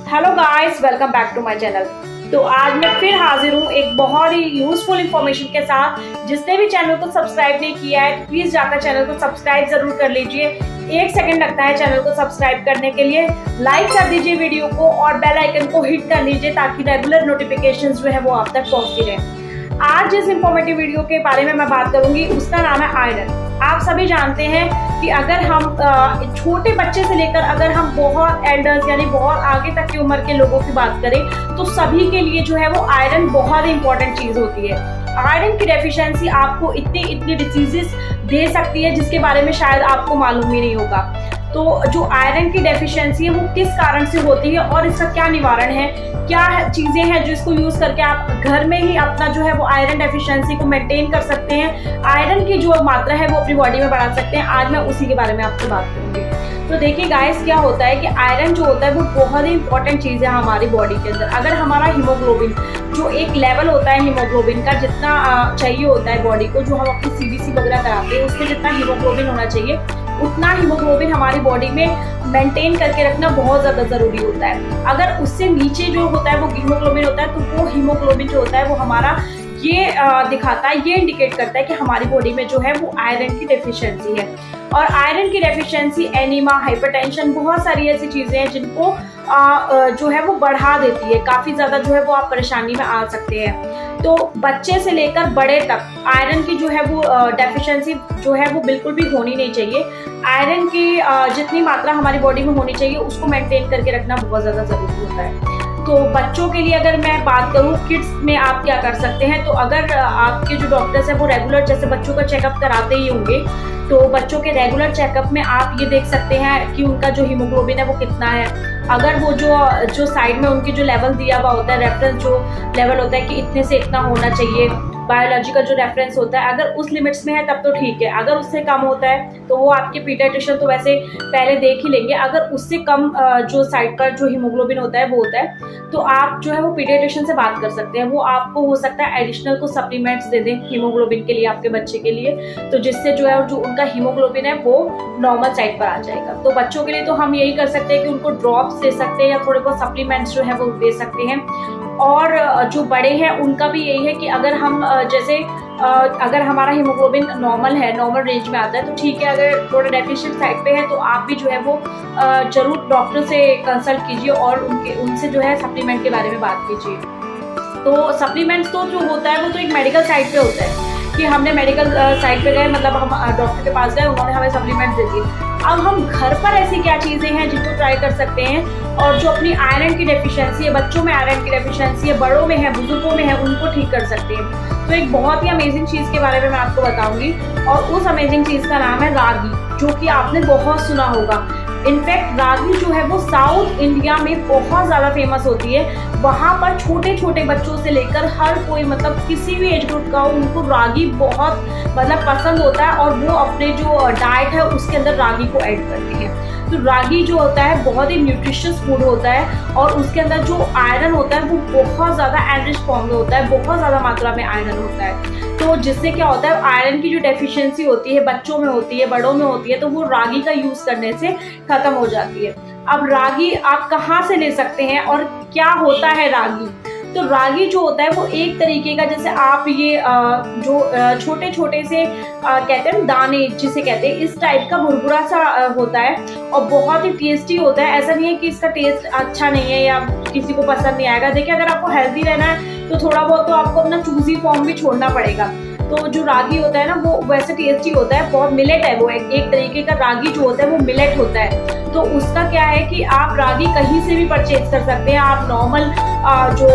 Hello guys, welcome back to my channel. तो आज मैं फिर हाजिर हूँ एक बहुत ही यूजफुल इंफॉर्मेशन के साथ। जिसने भी चैनल को सब्सक्राइब नहीं किया है तो प्लीज जाकर चैनल को सब्सक्राइब जरूर कर लीजिए। 1 सेकंड लगता है चैनल को सब्सक्राइब करने के लिए। लाइक कर दीजिए वीडियो को और बेल आइकन को हिट कर लीजिए ताकि रेगुलर नोटिफिकेशंस जो है वो आप तक पहुंचती रहे। आज जिस इंफॉर्मेटिव वीडियो के बारे में मैं बात करूंगी उसका नाम है आयरन। आप सभी जानते हैं कि अगर हम छोटे बच्चे से लेकर अगर हम बहुत एल्डर्स यानी बहुत आगे तक की उम्र के लोगों की बात करें तो सभी के लिए जो है वो आयरन बहुत इंपॉर्टेंट चीज होती है। आयरन की डेफिशिएंसी आपको इतनी डिसीजेस दे सकती है जिसके बारे में शायद आपको मालूम ही नहीं होगा। तो जो आयरन की डेफिशिएंसी है वो किस कारण से होती है और इसका क्या निवारण है, क्या चीजें हैं जो इसको यूज करके आप घर में ही अपना जो है वो आयरन डेफिशिएंसी को मेंटेन कर सकते हैं, आयरन की जो मात्रा है वो अपनी बॉडी में बढ़ा सकते हैं। आज मैं उसी के बारे में आपसे बात करूंगी। तो देखिए गाइस, क्या होता है कि आयरन जो होता है वो बहुत ही इंपॉर्टेंट चीज है हमारी बॉडी के अंदर। अगर हमारा हीमोग्लोबिन जो एक लेवल होता है हीमोग्लोबिन का जितना चाहिए होता है बॉडी को, जो हम अपनी सीबीसी वगैरह कराते हैं उसमें जितना हीमोग्लोबिन होना चाहिए उतना हीमोग्लोबिन हमारी बॉडी में मेंटेन करके रखना बहुत ज्यादा जरूरी होता है। अगर उससे नीचे जो होता है वो हीमोग्लोबिन होता है तो वो हीमोग्लोबिन जो होता है वो हमारा ये दिखाता है, ये इंडिकेट करता है कि हमारी बॉडी में जो है वो आयरन की डेफिशिएंसी है। और आयरन की डेफिशिएंसी एनीमा, हाइपरटेंशन, बहुत सारी ऐसी चीजें हैं जिनको जो है वो बढ़ा देती है। काफी ज्यादा जो है वो आप परेशानी में आ सकते हैं। तो बच्चे से लेकर बड़े तक आयरन की जो है वो डेफिशिएंसी जो है वो बिल्कुल भी होनी नहीं चाहिए। आयरन की जितनी मात्रा हमारी बॉडी में होनी चाहिए उसको मेंटेन करके रखना बहुत ज्यादा जरूरी होता है। तो बच्चों के लिए अगर मैं बात करूँ, किड्स में आप क्या कर सकते हैं, तो अगर आपके जो डॉक्टर्स हैं वो रेगुलर जैसे बच्चों का चेकअप कराते ही होंगे, तो बच्चों के रेगुलर चेकअप में आप ये देख सकते हैं कि उनका जो हीमोग्लोबिन है वो कितना है। अगर वो जो साइड में उनकी जो लेवल दिया हुआ होता है, रेफरेंस जो लेवल होता है कि इतने से इतना होना चाहिए, बायोलॉजिकल जो रेफरेंस होता है, अगर उस लिमिट्स में है तब तो ठीक है। अगर उससे कम होता है तो वो आपके पीडियाट्रिशियन तो वैसे पहले देख ही लेंगे। अगर उससे कम जो साइड पर जो हीमोग्लोबिन होता है वो होता है तो आप जो है वो पीडियाट्रिशियन से बात कर सकते हैं। वो आपको हो सकता है एडिशनल को सप्लीमेंट्स दे दें हीमोग्लोबिन के लिए आपके बच्चे के लिए, तो जिससे जो है जो उनका हीमोग्लोबिन है वो नॉर्मल साइड पर आ जाएगा। तो बच्चों के लिए तो हम यही कर सकते हैं कि उनको ड्रॉप्स दे सकते हैं या थोड़े बहुत सप्लीमेंट्स जो है वो दे सकते हैं। और जो बड़े हैं उनका भी यही है कि अगर हम जैसे अगर हमारा हीमोग्लोबिन नॉर्मल है, नॉर्मल रेंज में आता है तो ठीक है। अगर थोड़ा डेफिशिएंट साइड पे है तो आप भी जो है वो जरूर डॉक्टर से कंसल्ट कीजिए और उनसे जो है सप्लीमेंट के बारे में बात कीजिए। तो सप्लीमेंट्स तो जो होता है वो तो एक मेडिकल साइड पे होता है कि हमने मेडिकल साइड पे गए, मतलब हम डॉक्टर के पास गए, उन्होंने हमें सप्लीमेंट्स दे दिए। अब हम घर पर ऐसी क्या चीज़ें हैं जिनको ट्राई कर सकते हैं और जो अपनी आयरन की डेफिशिएंसी है, बच्चों में आयरन की डेफिशिएंसी है, बड़ों में है, बुजुर्गों में है, उनको ठीक कर सकते हैं। तो एक बहुत ही अमेजिंग चीज़ के बारे में मैं आपको बताऊंगी और उस अमेजिंग चीज़ का नाम है रागी, जो कि आपने बहुत सुना होगा। इनफैक्ट रागी जो है वो साउथ इंडिया में बहुत ज़्यादा फेमस होती है। वहाँ पर छोटे छोटे बच्चों से लेकर हर कोई, मतलब किसी भी एज ग्रुप का हो, उनको रागी बहुत पसंद होता है और वो अपने जो डाइट है उसके अंदर रागी को ऐड करते हैं। तो रागी जो होता है बहुत ही न्यूट्रिशियस फूड होता है और उसके अंदर जो आयरन होता है वो बहुत ज़्यादा एनरिच फॉर्म में होता है, बहुत ज़्यादा मात्रा में आयरन होता है। तो जिससे क्या होता है, आयरन की जो डेफिशिएंसी होती है बच्चों में होती है, बड़ों में होती है, तो वो रागी का यूज़ करने से खत्म हो जाती है। अब रागी आप कहाँ से ले सकते हैं और क्या होता है रागी? तो रागी जो होता है वो एक तरीके का, जैसे आप ये जो छोटे छोटे से कहते हैं दाने जिसे कहते हैं, इस टाइप का भुरभुरा सा होता है और बहुत ही टेस्टी होता है। ऐसा नहीं है कि इसका टेस्ट अच्छा नहीं है या किसी को पसंद नहीं आएगा। देखिए, अगर आपको हेल्दी रहना है तो थोड़ा बहुत तो आपको अपना चूजी फॉर्म भी छोड़ना पड़ेगा। तो जो रागी होता है ना वो वैसे टेस्टी होता है, बहुत मिलेट है वो, एक तरीके का रागी जो होता है वो मिलेट होता है। तो उसका क्या है कि आप रागी कहीं से भी परचेज कर सकते हैं। आप नॉर्मल जो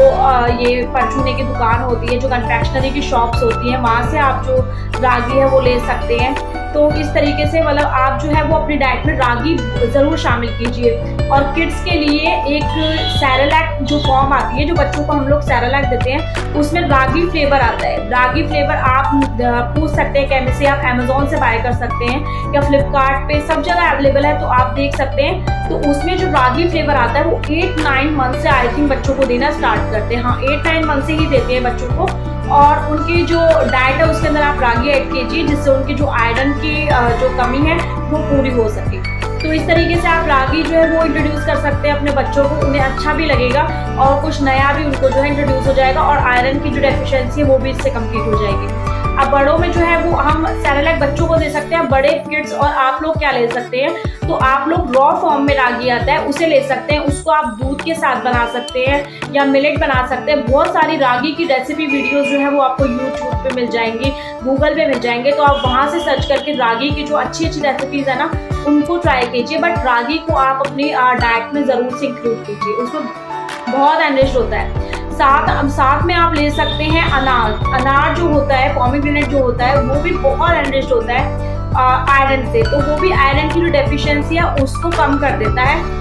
ये परचूने की दुकान होती है, जो कन्फेक्शनरी की शॉप्स होती हैं, वहाँ से आप जो रागी है वो ले सकते हैं। तो इस तरीके से मतलब आप जो है वो अपनी डाइट में रागी ज़रूर शामिल कीजिए। और किड्स के लिए एक सेरेलैक जो फॉर्म आती है, जो बच्चों को हम लोग सेरेलैक देते हैं, उसमें रागी फ्लेवर आता है। रागी फ्लेवर आप पूछ सकते हैं कैसे से, आप अमेजोन से बाय कर सकते हैं या फ्लिपकार्ट पे, सब जगह अवेलेबल है, तो आप देख सकते हैं। तो उसमें जो रागी फ्लेवर आता है वो 8-9 मंथ से आई थिंक बच्चों को देना स्टार्ट करते हैं। हाँ, 8-9 मंथ से ही देते हैं बच्चों को। और उनकी जो डाइट है उसके अंदर आप रागी ऐड कीजिए जिससे उनकी जो आयरन की जो कमी है वो पूरी हो सके। तो इस तरीके से आप रागी जो है वो इंट्रोड्यूस कर सकते हैं अपने बच्चों को, उन्हें अच्छा भी लगेगा और कुछ नया भी उनको जो है इंट्रोड्यूस हो जाएगा और आयरन की जो डेफिशिएंसी है वो भी इससे कंप्लीट हो जाएगी। अब बड़ों में जो है वो हम सेरेलैक बच्चों को दे सकते हैं, बड़े किड्स और आप लोग क्या ले सकते हैं, तो आप लोग रॉ फॉर्म में रागी आता है उसे ले सकते हैं, उसको आप दूध के साथ बना सकते हैं या मिलेट बना सकते हैं। बहुत सारी रागी की रेसिपी वीडियोस जो है वो आपको यूट्यूब पे मिल जाएंगी, गूगल पे मिल जाएंगे, तो आप वहाँ से सर्च करके रागी की जो अच्छी अच्छी रेसिपीज है ना उनको ट्राई कीजिए। बट रागी को आप अपनी डाइट में ज़रूर से इंक्लूड कीजिए, उसमें बहुत एनरिच्ड होता है। साथ में आप ले सकते हैं अनार जो होता है, पोमीग्रेनेट जो होता है वो भी बहुत एनरिच्ड होता है आयरन से, तो वो भी आयरन की जो डेफिशिएंसी है उसको कम कर देता है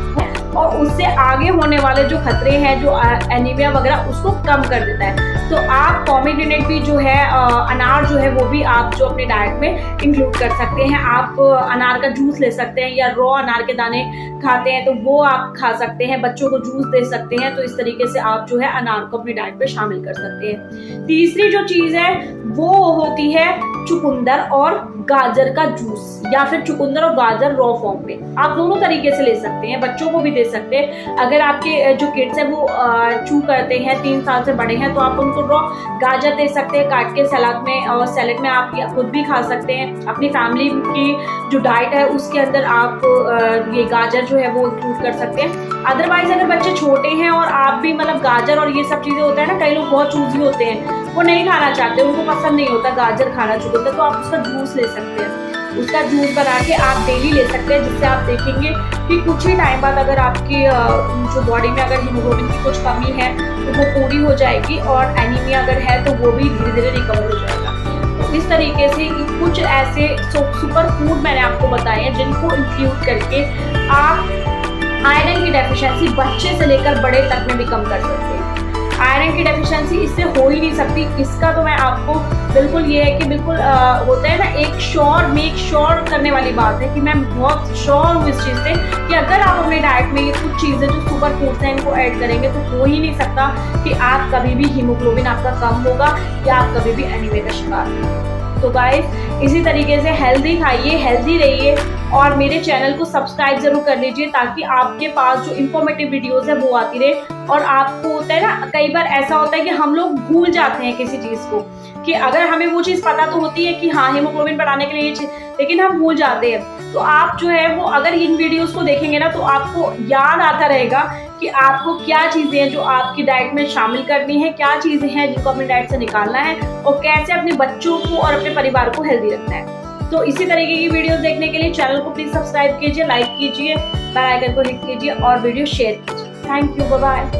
और उससे आगे होने वाले जो खतरे हैं जो एनीमिया वगैरह उसको कम कर देता है। तो आप पोमीग्रेनेट भी जो है अनार जो है वो भी आप जो अपने डाइट में इंक्लूड कर सकते हैं। आप अनार का जूस ले सकते हैं या रॉ अनार के दाने खाते हैं तो वो आप खा सकते हैं, बच्चों को जूस दे सकते हैं। तो इस तरीके से आप जो है अनार को अपनी डाइट में शामिल कर सकते हैं। तीसरी जो चीज़ है वो होती है चुकंदर और गाजर का जूस, या फिर चुकंदर और गाजर रॉ फॉर्म में आप दोनों तरीके से ले सकते हैं, बच्चों को भी दे सकते हैं। अगर आपके जो किड्स हैं वो चू करते हैं, 3 साल से बड़े हैं, तो आप उनको रॉ गाजर दे सकते हैं काट के सलाद में, और सैलेड में आप खुद भी खा सकते हैं। अपनी फैमिली की जो डाइट है उसके अंदर आप ये गाजर जो है वो इंक्लूड कर सकते हैं। अदरवाइज अगर बच्चे छोटे हैं और आप भी मतलब गाजर और ये सब चीज़ें होता है ना, कई लोग बहुत चूजी होते हैं, वो नहीं खाना चाहते, उनको पसंद नहीं होता गाजर खाना चुकंदर, तो आप उसका जूस ले सकते हैं। उसका जूस बना के आप डेली ले सकते हैं, जिससे आप देखेंगे कि कुछ ही टाइम बाद अगर आपकी जो बॉडी में अगर हीमोग्लोबिन की कुछ कमी है तो वो पूरी हो जाएगी, और एनीमिया अगर है तो वो भी धीरे धीरे रिकवर हो जाएगा। तो इस तरीके से कुछ ऐसे सुपर फूड मैंने आपको बताए हैं जिनको इंक्लूड करके आप आयरन की डेफिशिएंसी बच्चे से लेकर बड़े तक में भी कम कर सकते हैं। आयरन की डेफिशिएंसी इससे हो ही नहीं सकती, इसका तो मैं आपको बिल्कुल ये है कि बिल्कुल होता है ना, एक मेक श्योर करने वाली बात है कि मैं बहुत श्योर हूँ इस चीज़ से कि अगर आप अपने डाइट में ये कुछ चीज़ें जो सुपर फूड्स हैं इनको ऐड करेंगे तो हो ही नहीं सकता कि आप कभी भी हीमोग्लोबिन आपका कम होगा या आप कभी भी एनीमिया का शिकार होंगे। तो गाइस इसी तरीके से हेल्दी खाइए, हेल्दी रहिए और मेरे चैनल को सब्सक्राइब जरूर कर लीजिए ताकि आपके पास जो इंफॉर्मेटिव वीडियोस है वो आती रहे। और आपको होता है ना, कई बार ऐसा होता है कि हम लोग भूल जाते हैं किसी चीज़ को, कि अगर हमें वो चीज़ पता तो होती है कि हाँ हीमोग्लोबिन बढ़ाने के लिए ये चीज़, लेकिन हम भूल जाते हैं। तो आप जो है वो अगर इन वीडियोस को देखेंगे ना तो आपको याद आता रहेगा कि आपको क्या चीज़ें हैं जो आपकी डाइट में शामिल करनी है, क्या चीज़ें हैं जिनको अपनी डाइट से निकालना है और कैसे अपने बच्चों को और अपने परिवार को हेल्दी रखना है। तो इसी तरीके की वीडियोस देखने के लिए चैनल को प्लीज़ सब्सक्राइब कीजिए, लाइक कीजिए, बेल आइकन को हिट कीजिए और वीडियो शेयर कीजिए। Thank you, bye bye.